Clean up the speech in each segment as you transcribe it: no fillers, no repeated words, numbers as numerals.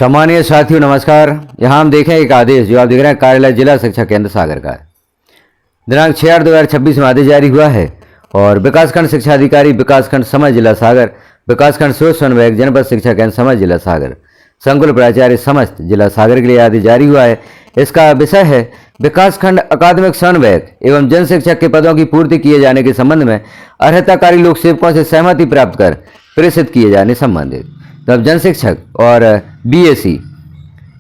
सम्मानीय साथियों नमस्कार। यहाँ हम देखें एक आदेश जो आप देख रहे हैं कार्यालय जिला शिक्षा केंद्र सागर का है। दिनांक 6/8/2026 में आदेश जारी हुआ है और विकासखंड शिक्षा अधिकारी विकासखंड समझ जिला सागर, विकासखंड स्रोत समन्वयक जनपद शिक्षा केंद्र समझ जिला सागर, संकुल प्राचार्य समस्त जिला सागर के लिए आदेश जारी हुआ है। इसका विषय है विकासखंड अकादमिक समन्वयक एवं जन शिक्षक के पदों की पूर्ति किए जाने के संबंध में अर्हताकारी लोक सेवकों से सहमति प्राप्त कर प्रेषित किए जाने संबंधित। तब जन शिक्षक और बीएससी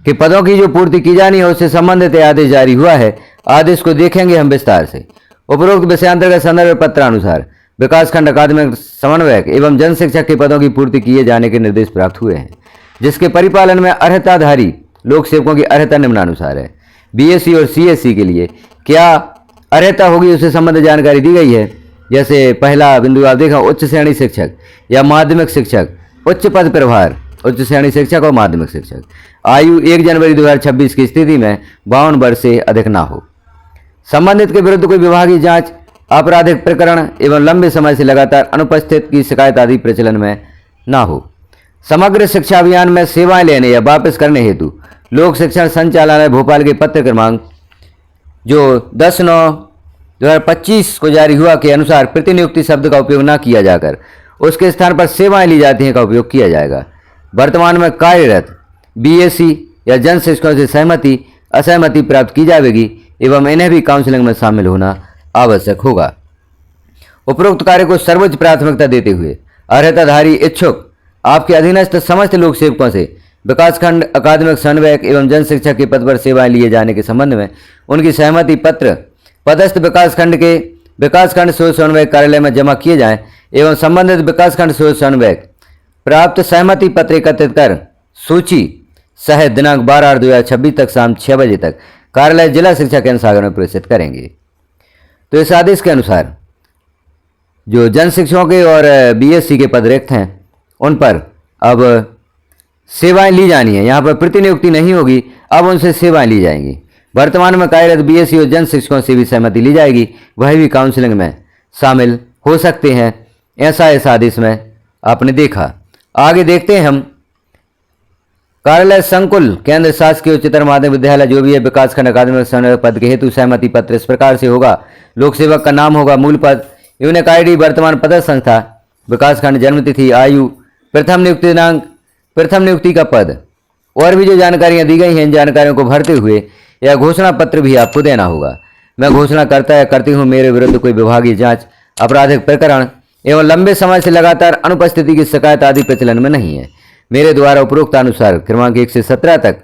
के पदों की जो पूर्ति की जानी है उससे संबंधित आदेश जारी हुआ है। आदेश को देखेंगे हम विस्तार से। उपरोक्त विषयांतर्गत संदर्भ पत्रानुसार विकासखंड अकादमिक समन्वयक एवं जन शिक्षक के पदों की पूर्ति किए जाने के निर्देश प्राप्त हुए हैं, जिसके परिपालन में अर्हताधारी लोक सेवकों की अर्हता निम्नानुसार है। बीएससी और सीएससी के लिए क्या अर्हता होगी उससे संबंधित जानकारी दी गई है। जैसे पहला बिंदु आप देखा, उच्च श्रेणी शिक्षक या माध्यमिक शिक्षक, उच्च पद प्रभार, उच्च श्रेणी शिक्षक और माध्यमिक शिक्षक। आयु 1 जनवरी 2026 की स्थिति में 52 वर्ष से अधिक ना हो। संबंधित के विरुद्ध कोई विभागीय जांच, आपराधिक प्रकरण एवं लंबे समय से लगातार अनुपस्थित की शिकायत आदि प्रचलन में ना हो। समग्र शिक्षा अभियान में सेवाएं लेने या वापस करने हेतु लोक शिक्षण संचालनालय भोपाल के पत्र क्रमांक जो 10/9/2025 को जारी हुआ के अनुसार प्रतिनियुक्ति शब्द का उपयोग न किया जाकर उसके स्थान पर सेवाएं ली जाती हैं का उपयोग किया जाएगा। वर्तमान में कार्यरत बीएससी या जन शिक्षकों से सहमति असहमति प्राप्त की जाएगी एवं इन्हें भी काउंसलिंग में शामिल होना आवश्यक होगा। उपरोक्त कार्य को सर्वोच्च प्राथमिकता देते हुए अर्हताधारी इच्छुक आपके अधीनस्थ समस्त लोक सेवकों से विकासखंड अकादमिक समन्वयक एवं जन शिक्षक के पद पर सेवाएं लिए जाने के संबंध में उनकी सहमति पत्र पदस्थ विकासखंड स्रोत समन्वयक कार्यालय में जमा किए जाएं एवं संबंधित विकासखंड स्रोत समन्वयक प्राप्त सहमति पत्र एकत्रित कर सूची सहित दिनांक 12/8/2026 तक शाम 6 बजे तक कार्यालय जिला शिक्षा केंद्र सागर में प्रेषित करेंगे। तो इस आदेश के अनुसार जो जन शिक्षकों के और बीएससी के पद रिक्त हैं उन पर अब सेवाएं ली जानी है। यहाँ पर प्रतिनियुक्ति नहीं होगी, अब उनसे सेवाएं ली जाएंगी। वर्तमान में कार्यरत बीएससी और जन शिक्षकों से भी सहमति ली जाएगी, वह भी काउंसलिंग में शामिल हो सकते हैं। ऐसा इस आदेश में आपने देखा। आगे देखते हैं हम कार्यालय संकुल केंद्र शासकीय उच्चतर माध्यमिक विद्यालय जो भी है विकासखंड अकादमिक समन्वयक पद के हेतु सहमति पत्र इस प्रकार से होगा। लोक सेवक का नाम होगा मूल पद, यूनिक आईडी, वर्तमान पदस्थ संस्था, विकासखंड, जन्मतिथि, आयु, प्रथम नियुक्ति दिनांक, प्रथम नियुक्ति का पद और भी जो जानकारियां दी गई हैं इन जानकारियों को भरते हुए यह घोषणा पत्र भी आपको देना होगा। मैं घोषणा करता या करती हूँ मेरे विरुद्ध कोई विभागीय जांच, आपराधिक प्रकरण एवं लंबे समय से लगातार अनुपस्थिति की शिकायत आदि प्रचलन में नहीं है। मेरे द्वारा उपरोक्त अनुसार क्रमांक 1 से 17 तक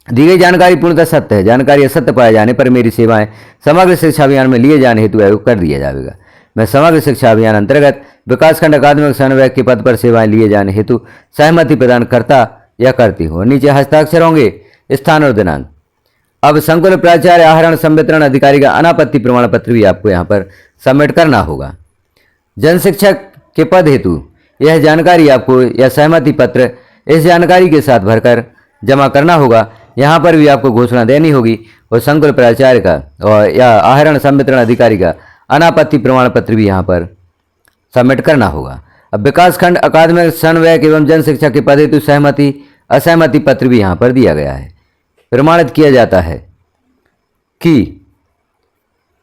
दी गई जानकारी पूर्णतः सत्य है। जानकारी असत्य पाए जाने पर मेरी सेवाएं समग्र शिक्षा अभियान में लिए जाने हेतु आयोग कर दिया जाएगा। मैं समग्र शिक्षा अभियान अंतर्गत विकासखंड अकादमिक समन्वयक के पद पर सेवाएं लिए जाने हेतु सहमति प्रदान करता या करती हूँ। नीचे हस्ताक्षर होंगे, स्थान और दिनांक। अब संकुल प्राचार्य आहरण संवितरण अधिकारी का अनापत्ति प्रमाण पत्र भी आपको यहाँ पर सबमिट करना होगा। जन शिक्षक के पद हेतु यह जानकारी आपको या सहमति पत्र इस जानकारी के साथ भरकर जमा करना होगा। यहाँ पर भी आपको घोषणा देनी होगी और संकुल प्राचार्य का और या आहरण संवितरण अधिकारी का अनापत्ति प्रमाण पत्र भी यहाँ पर सबमिट करना होगा। अब विकासखंड अकादमिक समन्वयक एवं जन शिक्षक के पद हेतु सहमति असहमति पत्र भी यहाँ पर दिया गया है। प्रमाणित किया जाता है कि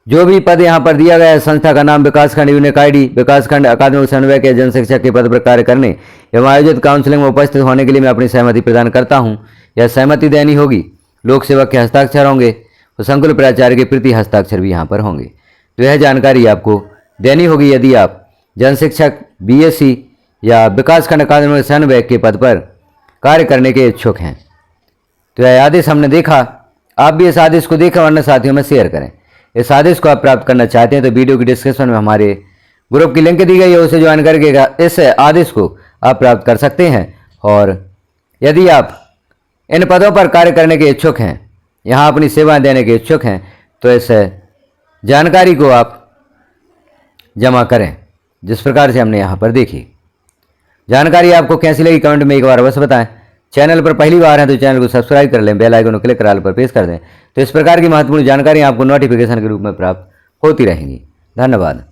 जो भी पद यहाँ पर दिया गया है संस्था का नाम, विकासखंड, यूनिक आईडी, विकासखंड अकादमिक समन्वयक या जन शिक्षक के पद पर कार्य करने एवं आयोजित काउंसलिंग में उपस्थित होने के लिए मैं अपनी सहमति प्रदान करता हूँ। यह सहमति देनी होगी। लोक सेवक के हस्ताक्षर होंगे तो संकुल प्राचार्य के प्रति हस्ताक्षर भी यहाँ पर होंगे। तो यह जानकारी आपको देनी होगी यदि आप जन शिक्षक, बीएससी या विकासखंड अकादमिक समन्वयक के पद पर कार्य करने के इच्छुक हैं। तो यह आदेश हमने देखा। आप भी इस आदेश को देखें, वरना साथियों में शेयर करें। इस आदेश को आप प्राप्त करना चाहते हैं तो वीडियो की डिस्क्रिप्शन में हमारे ग्रुप की लिंक दी गई है, उसे ज्वाइन करके इस आदेश को आप प्राप्त कर सकते हैं। और यदि आप इन पदों पर कार्य करने के इच्छुक हैं, यहाँ अपनी सेवाएं देने के इच्छुक हैं, तो इस जानकारी को आप जमा करें जिस प्रकार से हमने यहाँ पर देखी। जानकारी आपको कैसी लगी कमेंट में एक बार अवश्य बताएं। चैनल पर पहली बार है तो चैनल को सब्सक्राइब कर लें, बेल आइकन को क्लिक कर ऑल पर प्रेस कर दें। तो इस प्रकार की महत्वपूर्ण जानकारी आपको नोटिफिकेशन के रूप में प्राप्त होती रहेंगी। धन्यवाद।